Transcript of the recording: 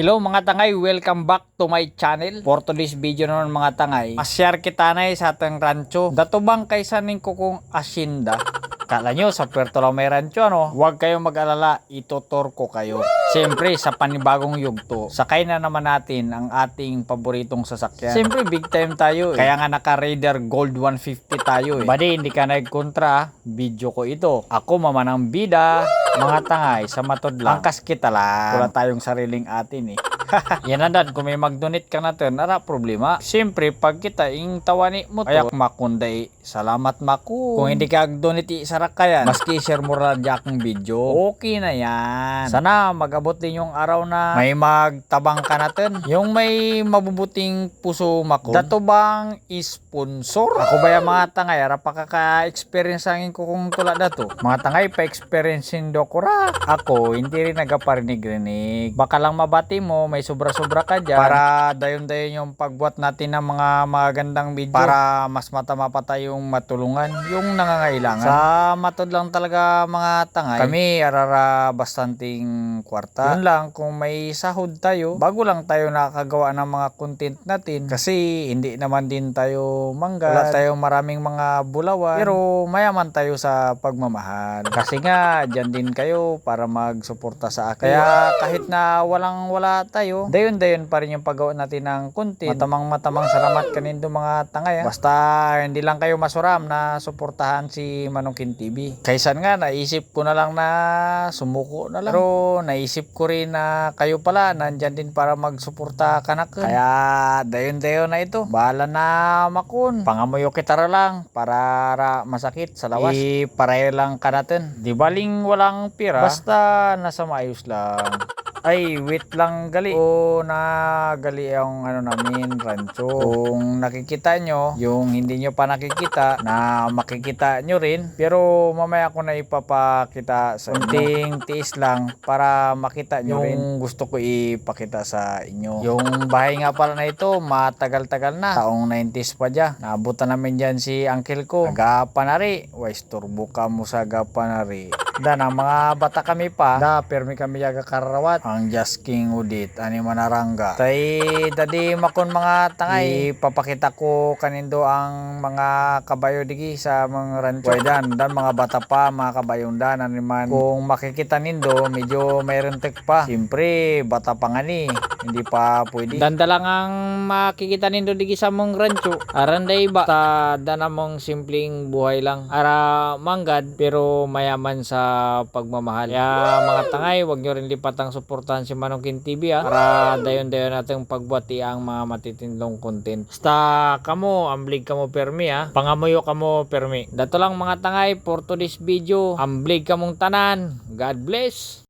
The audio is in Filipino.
Hello mga tangay, welcome back to my channel. For today's video naman mga tangay, share kita na sa atang rancho. Dato bang kaysa ning kukong asyenda? Kala nyo sa Puerto lang may rancho ano? Huwag kayong mag-alala, itutor ko kayo. Siyempre sa panibagong yugto, sakay na naman natin ang ating paboritong sasakyan. Siyempre big time tayo Kaya nga naka-Raider Gold 150 tayo Badi hindi ka nagkontra, video ko ito. Ako mamanang bida, mga tangay sa matod lang. Angkas kita lang. Wala tayong sariling atin Yan na dan, kung may mag-donate ka natin, ara problema. Siyempre, pag kita ing tawani mo to, ayak makunday, salamat maku. Kung hindi ka donate isarak ka yan, maski share mo rin akong video, okay na yan. Sana mag-abot din yung araw na may magtabang ka natin. Yung may mabubuting puso makun. Dato bang sponsor? Ako ba yung mga tangay, ara pa kaka-experience angin ko kung tula dato. Mga tangay, pa-experiencing do ko ra. Ako, hindi rin nagaparinig-rinig. Baka lang mabati mo, may sobra-sobra ka dyan para dayon-dayon yung pagbuat natin ng mga magandang video para mas matama pa tayong matulungan yung nangangailangan. Sa matod lang talaga mga tangay, kami arara bastanting kwarta. Yun lang, kung may sahod tayo, bago lang tayo nakakagawa ng mga content natin kasi hindi naman din tayo manggad. Wala tayong maraming mga bulawan pero mayaman tayo sa pagmamahal. Kasi nga, dyan din kayo para magsuporta sa akin. Kaya kahit na walang-wala tayo, dayon-dayon pa rin yung paggawa natin ng content. Matamang salamat kanindo mga tangay. Basta hindi lang kayo masuram na suportahan si Manungkin TV. Kaysan nga, naisip ko na lang na sumuko na lang. Pero naisip ko rin na kayo pala nandyan din para magsuporta kanakin. Kaya dayon-dayon na ito. Bahala na makun. Pangamuyo kita lang para masakit sa lawas. Iparay lang ka natin. Di baling walang pira. Basta nasa maayos lang. Ay, wait lang gali. O na gali ang namin rancho. Kung nakikita nyo, yung hindi nyo pa nakikita, na makikita nyo rin. Pero mamaya ko na ipapakita sa unting tiis lang para makita nyo rin. Yung gusto ko ipakita sa inyo. Yung bahay nga pala na ito, matagal-tagal na. Taong 90s pa dyan. Naabutan namin dyan si uncle ko. Agapanari. Wais turbo ka mo sa agapanari. Dan ang mga bata kami pa, permi kami yaga karawat. Ang Just King Udit, ani manarangga. Tay dadi makon mga tangay, papakita ko kanindo ang mga kabayo digi sa mga rancho. Dan mga bata pa, mga kabayong dan, ani man. Kung makikita nindo, medyo mayroon tek pa. Siyempre, bata pa nga ni, hindi pa pwede. Danda lang ang makikita nindo digi sa mong rancho. Aranday ba, ta danamong simpleng buhay lang. Ara manggad, pero mayaman sa pagmamahal. Kaya mga tangay, wag nyo rin lipatang suportahan si Manungkin TV para dayon-dayon natin pagbuati ang mga matitindong content. Basta kamo, amblig kamo permi pangamuyo kamo permi. Dato lang mga tangay for today's video. Amblig kamong tanan. God bless.